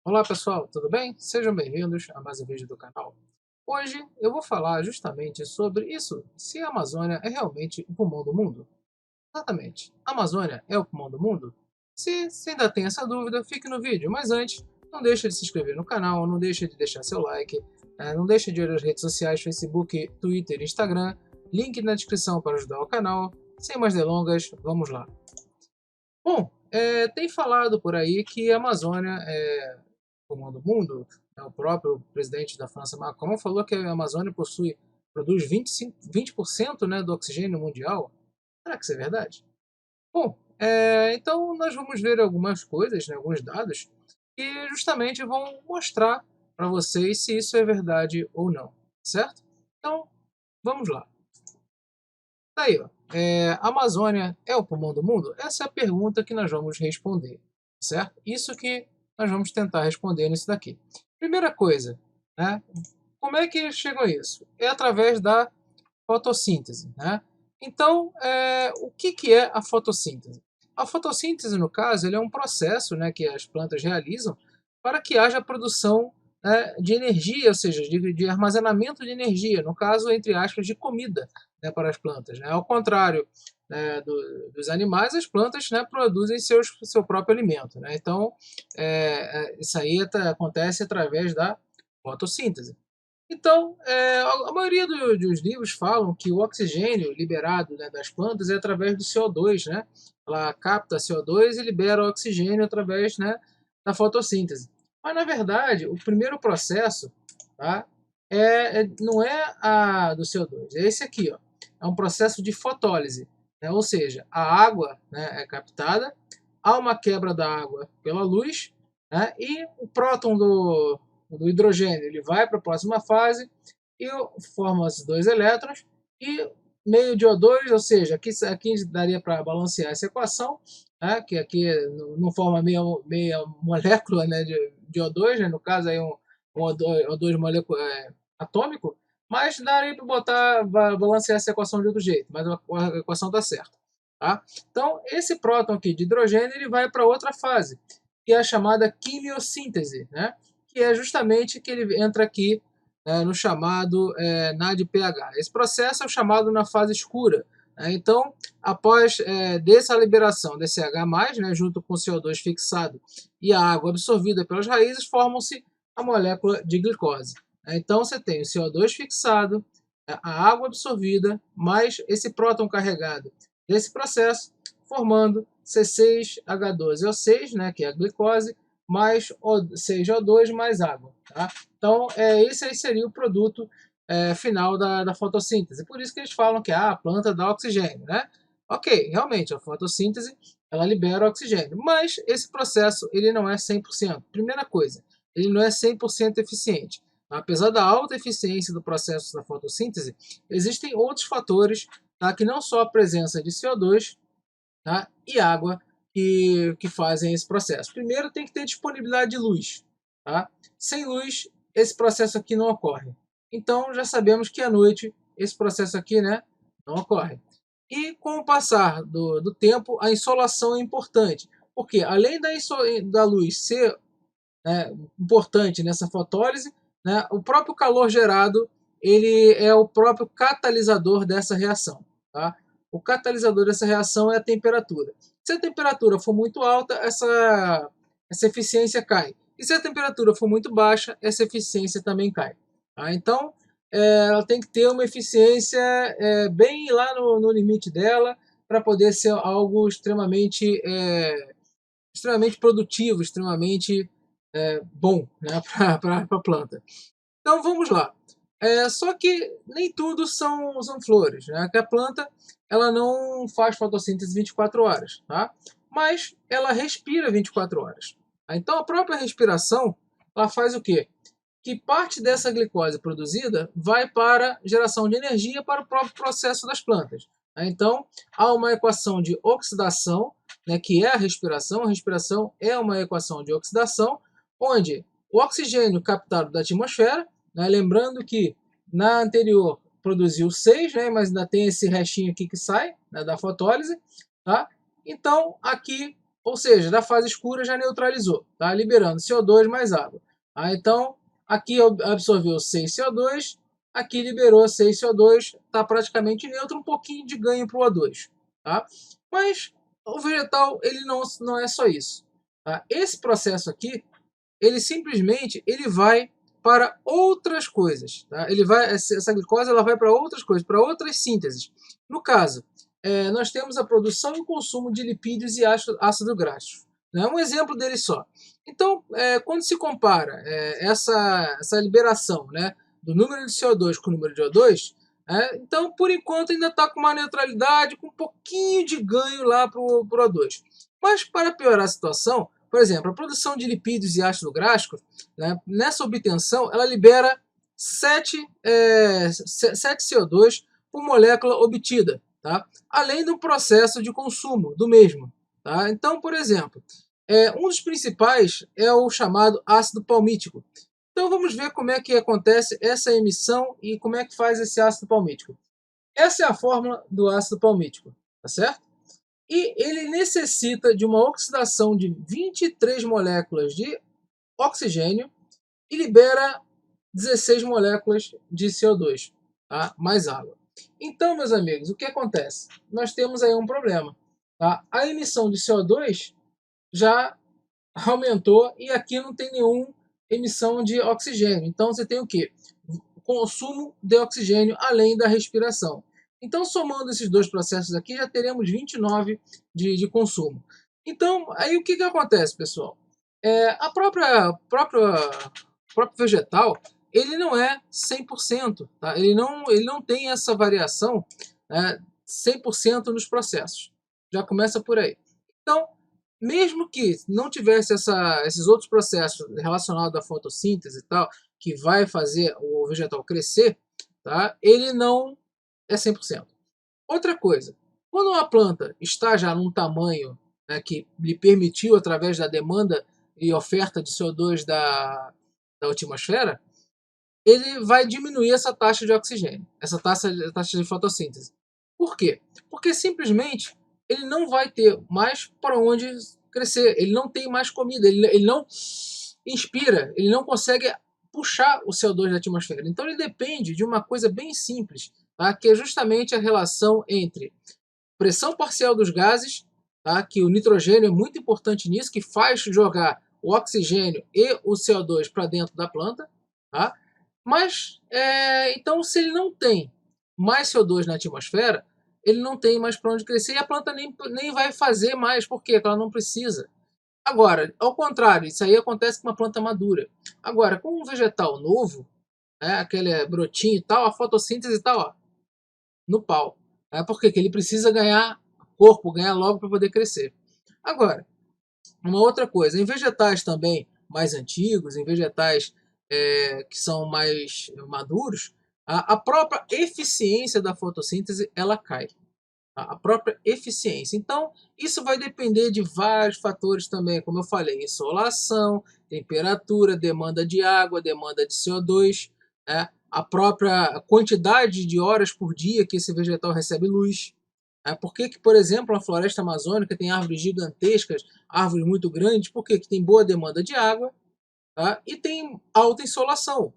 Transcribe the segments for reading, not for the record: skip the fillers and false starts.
Olá pessoal, tudo bem? Sejam bem-vindos a mais um vídeo do canal. Hoje eu vou falar justamente sobre isso, se a Amazônia é realmente o pulmão do mundo. Exatamente, a Amazônia é o pulmão do mundo? Se ainda tem essa dúvida, fique no vídeo, mas antes, não deixe de se inscrever no canal, não deixe de deixar seu like, não deixe de olhar as redes sociais, Facebook, Twitter e Instagram, link na descrição para ajudar o canal. Sem mais delongas, vamos lá. Bom, tem falado por aí que a Amazônia é o pulmão do mundo. Né? O próprio presidente da França, Macron, falou que a Amazônia produz 20%, né, do oxigênio mundial. Será que isso é verdade? Bom, então nós vamos ver algumas coisas, né, alguns dados, que justamente vão mostrar para vocês se isso é verdade ou não, certo? Então, vamos lá. Tá aí, ó. Amazônia é o pulmão do mundo? Essa é a pergunta que nós vamos responder, certo? Isso que nós vamos tentar responder nisso daqui. Primeira coisa, né? Como é que chegam a isso? É através da fotossíntese, né? Então, o que é a fotossíntese? A fotossíntese, no caso, ele é um processo, né, que as plantas realizam para que haja produção, né, de energia, ou seja, de armazenamento de energia, no caso, entre aspas, de comida, né, para as plantas. Né? Ao contrário, né, dos animais, as plantas, né, produzem seu próprio alimento. Né? Então, isso aí acontece através da fotossíntese. Então, a maioria dos livros falam que o oxigênio liberado, né, das plantas é através do CO2, né? Ela capta CO2 e libera o oxigênio através, né, da fotossíntese. Mas, na verdade, o primeiro processo, tá, não é a do CO2, é esse aqui. Ó. É um processo de fotólise, né? Ou seja, a água, né, é captada, há uma quebra da água pela luz, né, e o próton do hidrogênio ele vai para a próxima fase e forma os dois elétrons e meio de O2, ou seja, aqui daria para balancear essa equação, né, que aqui não forma meia molécula, né, de O2, né, no caso aí um O2 atômico, mas daria para balancear essa equação de outro jeito, mas a equação está certa. Tá? Então, esse próton aqui de hidrogênio ele vai para outra fase, que é a chamada quimiossíntese, né? Que é justamente que ele entra aqui no chamado NADPH. Esse processo é o chamado na fase escura. Né? Então, após dessa liberação desse H+, né, junto com o CO2 fixado e a água absorvida pelas raízes, formam-se a molécula de glicose. Então, você tem o CO2 fixado, a água absorvida, mais esse próton carregado desse processo, formando C6H12O6, né, que é a glicose, mais 6O2 mais água. Tá? Então, esse aí seria o produto final da fotossíntese. Por isso que eles falam que a planta dá oxigênio. Né? Ok, realmente, a fotossíntese ela libera oxigênio, mas esse processo ele não é 100%. Primeira coisa, ele não é 100% eficiente. Apesar da alta eficiência do processo da fotossíntese, existem outros fatores, tá, que não só a presença de CO2, tá, e água que fazem esse processo. Primeiro tem que ter disponibilidade de luz. Tá? Sem luz, esse processo aqui não ocorre. Então já sabemos que à noite esse processo aqui, né, não ocorre. E com o passar do tempo, a insolação é importante. Porque além da luz ser, né, importante nessa fotólise, né, o próprio calor gerado ele é o próprio catalisador dessa reação. Tá? O catalisador dessa reação é a temperatura. Se a temperatura for muito alta, essa eficiência cai. E se a temperatura for muito baixa, essa eficiência também cai. Tá? Então, ela tem que ter uma eficiência bem lá no limite dela para poder ser algo extremamente produtivo, extremamente bom, né, para a planta. Então vamos lá. Só que nem tudo são flores. Né? Que a planta ela não faz fotossíntese 24 horas. Tá? Mas ela respira 24 horas. Tá? Então a própria respiração ela faz o quê? Que parte dessa glicose produzida vai para geração de energia para o próprio processo das plantas. Tá? Então há uma equação de oxidação, né, que é a respiração. A respiração é uma equação de oxidação, onde o oxigênio captado da atmosfera, né, lembrando que na anterior produziu 6, né, mas ainda tem esse restinho aqui que sai, né, da fotólise. Tá? Então, aqui Ou seja, da fase escura já neutralizou, tá? Liberando CO2 mais água. Tá? Então, aqui absorveu 6 CO2, aqui liberou 6 CO2, está praticamente neutro, um pouquinho de ganho para o O2. Tá? Mas o vegetal ele não é só isso. Tá? Esse processo aqui, ele simplesmente ele vai para outras coisas. Tá? Essa glicose ela vai para outras coisas, para outras sínteses. No caso, nós temos a produção e o consumo de lipídios e ácido graxo. Né? Um exemplo dele só. Então, quando se compara essa liberação, né, do número de CO2 com o número de O2, então, por enquanto, ainda está com uma neutralidade, com um pouquinho de ganho lá para o O2. Mas, para piorar a situação, por exemplo, a produção de lipídios e ácido graxo, né, nessa obtenção, ela libera 7 CO2 por molécula obtida, tá? Além do processo de consumo do mesmo. Tá? Então, por exemplo, um dos principais é o chamado ácido palmítico. Então vamos ver como é que acontece essa emissão e como é que faz esse ácido palmítico. Essa é a fórmula do ácido palmítico, tá certo? E ele necessita de uma oxidação de 23 moléculas de oxigênio e libera 16 moléculas de CO2, tá? Mais água. Então, meus amigos, o que acontece? Nós temos aí um problema. Tá? A emissão de CO2 já aumentou e aqui não tem nenhuma emissão de oxigênio. Então, você tem o quê? Consumo de oxigênio além da respiração. Então, somando esses dois processos aqui, já teremos 29 de consumo. Então, aí o que acontece, pessoal? O próprio vegetal, ele não é 100%, tá? Ele não tem essa variação 100% nos processos. Já começa por aí. Então, mesmo que não tivesse esses outros processos relacionados à fotossíntese e tal, que vai fazer o vegetal crescer, tá? Ele não é 100%. Outra coisa, quando uma planta está já num tamanho, né, que lhe permitiu, através da demanda e oferta de CO2 da atmosfera, ele vai diminuir essa taxa de oxigênio, essa taxa de fotossíntese. Por quê? Porque simplesmente ele não vai ter mais para onde crescer, ele não tem mais comida, ele não inspira, ele não consegue puxar o CO2 da atmosfera. Então ele depende de uma coisa bem simples, tá? Que é justamente a relação entre pressão parcial dos gases, tá? Que o nitrogênio é muito importante nisso, que faz jogar o oxigênio e o CO2 para dentro da planta. Tá? Mas, então, se ele não tem mais CO2 na atmosfera, ele não tem mais para onde crescer e a planta nem vai fazer mais, por quê? Porque ela não precisa. Agora, ao contrário, isso aí acontece com uma planta madura. Agora, com um vegetal novo, aquele brotinho e tal, a fotossíntese está no pau. Por quê? Porque ele precisa ganhar corpo, ganhar logo para poder crescer. Agora, uma outra coisa, em vegetais também mais antigos, em vegetais que são mais maduros, a própria eficiência da fotossíntese ela cai. A própria eficiência. Então, isso vai depender de vários fatores também, como eu falei, insolação, temperatura, demanda de água, demanda de CO2, a própria quantidade de horas por dia que esse vegetal recebe luz. Por que, por exemplo, a floresta amazônica tem árvores gigantescas, árvores muito grandes? Por quê? Que tem boa demanda de água, tá? E tem alta insolação.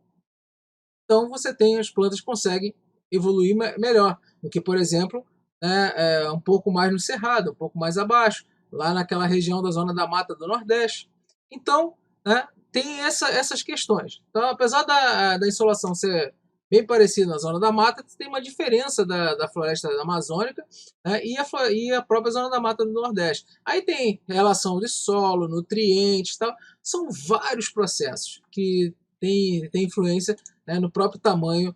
Então você tem as plantas que conseguem evoluir melhor do que, por exemplo, um pouco mais no cerrado, um pouco mais abaixo, lá naquela região da zona da mata do Nordeste. Então, tem essas questões. Então, apesar da insolação ser bem parecida na zona da mata, tem uma diferença da floresta amazônica, e a própria zona da mata do Nordeste. Aí tem relação de solo, nutrientes, tal. São vários processos que têm influência, no próprio tamanho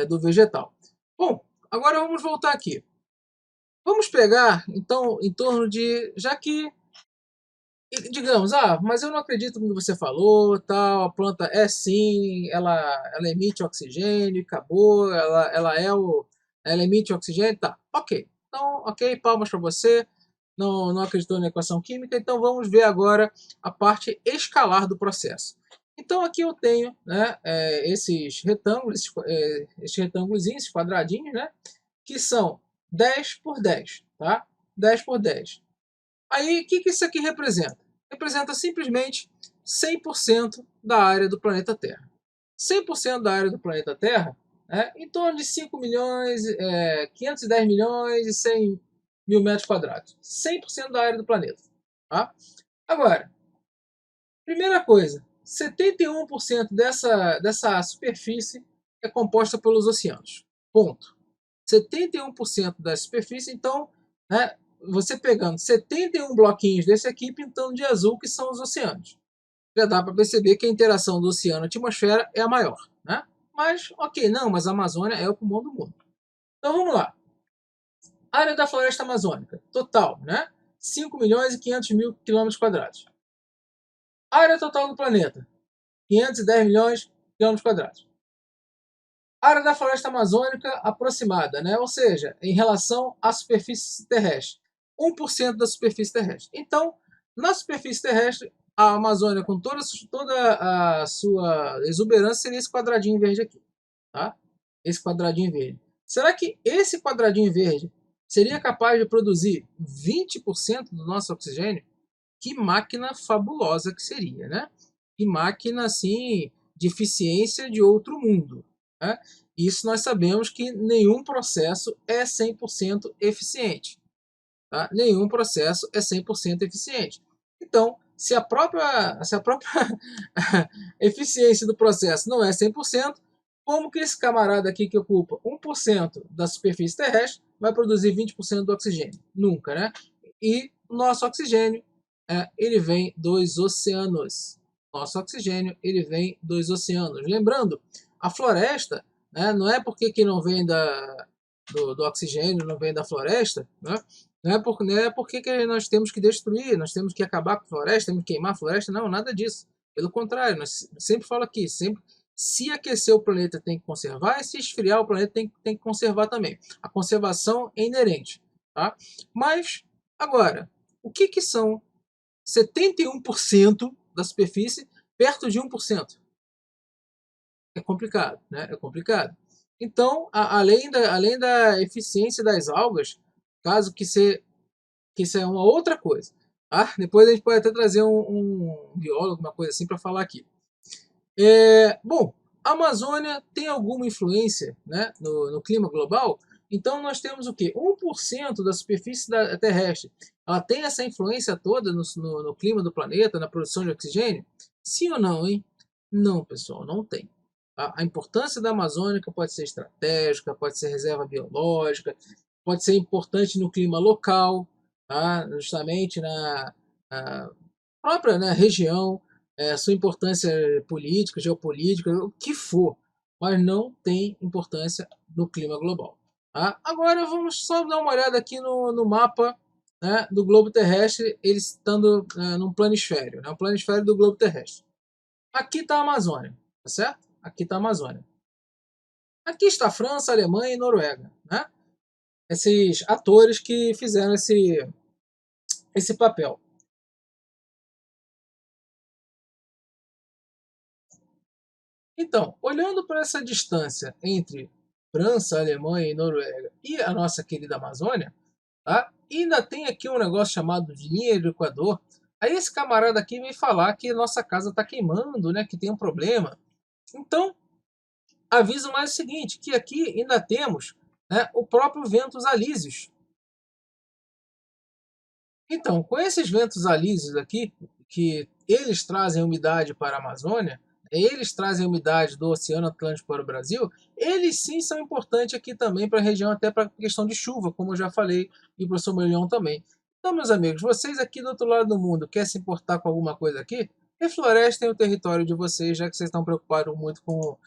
do vegetal. Bom, agora vamos voltar aqui. Vamos pegar, então, em torno de... Já que, digamos, mas eu não acredito no que você falou, tal, a planta é sim, ela emite oxigênio, acabou, ela emite oxigênio, tá, ok. Então, ok, palmas para você, não acreditou na equação química, então vamos ver agora a parte escalar do processo. Então aqui eu tenho, esses retângulos, esses quadradinhos, que são 10 por 10, tá? 10 por 10. Aí, o que isso aqui representa? Representa simplesmente 100% da área do planeta Terra. 100% da área do planeta Terra, em torno de 5 milhões, 510 milhões e 100 mil metros quadrados. 100% da área do planeta. Tá? Agora, primeira coisa, 71% dessa superfície é composta pelos oceanos. Ponto. 71% da superfície, então, né, você pegando 71 bloquinhos desse aqui, pintando de azul, que são os oceanos. Já dá para perceber que a interação do oceano e atmosfera é a maior. Né? Mas, ok, não, mas a Amazônia é o pulmão do mundo. Então vamos lá. Área da floresta amazônica, total, né? 5 milhões e 500 mil quilômetros quadrados. Área total do planeta, 510 milhões de quilômetros quadrados. Área da floresta amazônica aproximada, né? Ou seja, em relação à superfície terrestre, 1% da superfície terrestre. Então, na superfície terrestre, a Amazônia, com toda a sua exuberância, seria esse quadradinho verde aqui. Tá? Esse quadradinho verde. Será que esse quadradinho verde seria capaz de produzir 20% do nosso oxigênio? Que máquina fabulosa que seria, né? Que máquina, assim, de eficiência de outro mundo. Né? Isso nós sabemos que nenhum processo é 100% eficiente. Tá? Nenhum processo é 100% eficiente. Então, se a própria eficiência do processo não é 100%, como que esse camarada aqui que ocupa 1% da superfície terrestre vai produzir 20% do oxigênio? Nunca, né? E o nosso oxigênio, ele vem dos oceanos. Nosso oxigênio, ele vem dos oceanos. Lembrando, a floresta, né, não é porque que não vem do oxigênio, não vem da floresta, né? Não é porque que nós temos que destruir, nós temos que acabar com a floresta, temos que queimar a floresta, não, nada disso. Pelo contrário, nós sempre falo aqui, sempre, se aquecer o planeta tem que conservar, e se esfriar o planeta tem que conservar também. A conservação é inerente. Tá? Mas, agora, o que são 71% da superfície perto de 1%? É complicado, né? É complicado. Então, além da eficiência das algas, caso que isso é uma outra coisa. Tá? Depois a gente pode até trazer um biólogo, uma coisa assim, para falar aqui. Bom, a Amazônia tem alguma influência, né, no clima global? Então nós temos o quê? 1% da superfície terrestre. Ela tem essa influência toda no clima do planeta, na produção de oxigênio? Sim ou não, hein? Não, pessoal, não tem. A importância da Amazônica pode ser estratégica, pode ser reserva biológica, pode ser importante no clima local, tá? Justamente na própria, né, região, sua importância política, geopolítica, o que for, mas não tem importância no clima global. Tá? Agora vamos só dar uma olhada aqui no mapa, né, do globo terrestre, ele estando num planisfério, né, um planisfério do globo terrestre. Aqui está a Amazônia, tá certo? Aqui está a Amazônia. Aqui está a França, a Alemanha e a Noruega, né? Esses atores que fizeram esse papel. Então, olhando para essa distância entre França, Alemanha e Noruega e a nossa querida Amazônia, tá? Ainda tem aqui um negócio chamado de linha do Equador. Aí esse camarada aqui vem falar que nossa casa está queimando, né? Que tem um problema. Então, aviso mais o seguinte, que aqui ainda temos, né, o próprio ventos alísios. Então, com esses ventos alísios aqui, que eles trazem umidade para a Amazônia, eles trazem umidade do Oceano Atlântico para o Brasil, eles sim são importantes aqui também para a região, até para a questão de chuva, como eu já falei, e o professor Melhão também. Então, meus amigos, vocês aqui do outro lado do mundo querem se importar com alguma coisa aqui? Reflorestem o território de vocês, já que vocês estão preocupados muito com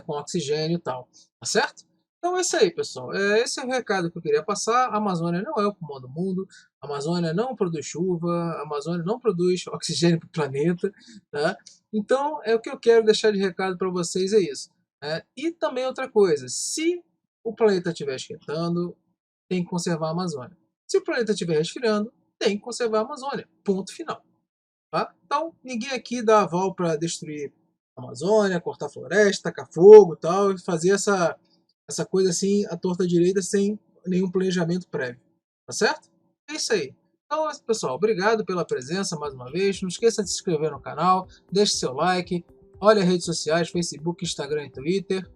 oxigênio e tal. Tá certo? Então é isso aí, pessoal. Esse é o recado que eu queria passar. A Amazônia não é o pulmão do mundo. A Amazônia não produz chuva. A Amazônia não produz oxigênio para o planeta. Tá? Então, é o que eu quero deixar de recado para vocês, é isso. E também outra coisa. Se o planeta estiver esquentando, tem que conservar a Amazônia. Se o planeta estiver resfriando, tem que conservar a Amazônia. Ponto final. Tá? Então, ninguém aqui dá aval para destruir a Amazônia, cortar floresta, tacar fogo e tal, e fazer essa coisa assim, à torta direita, sem nenhum planejamento prévio. Tá certo? É isso aí. Então, pessoal, obrigado pela presença mais uma vez. Não esqueça de se inscrever no canal, deixe seu like, olhe as redes sociais, Facebook, Instagram e Twitter.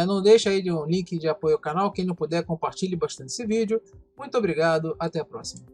Não deixe aí de um link de apoio ao canal. Quem não puder, compartilhe bastante esse vídeo. Muito obrigado, até a próxima.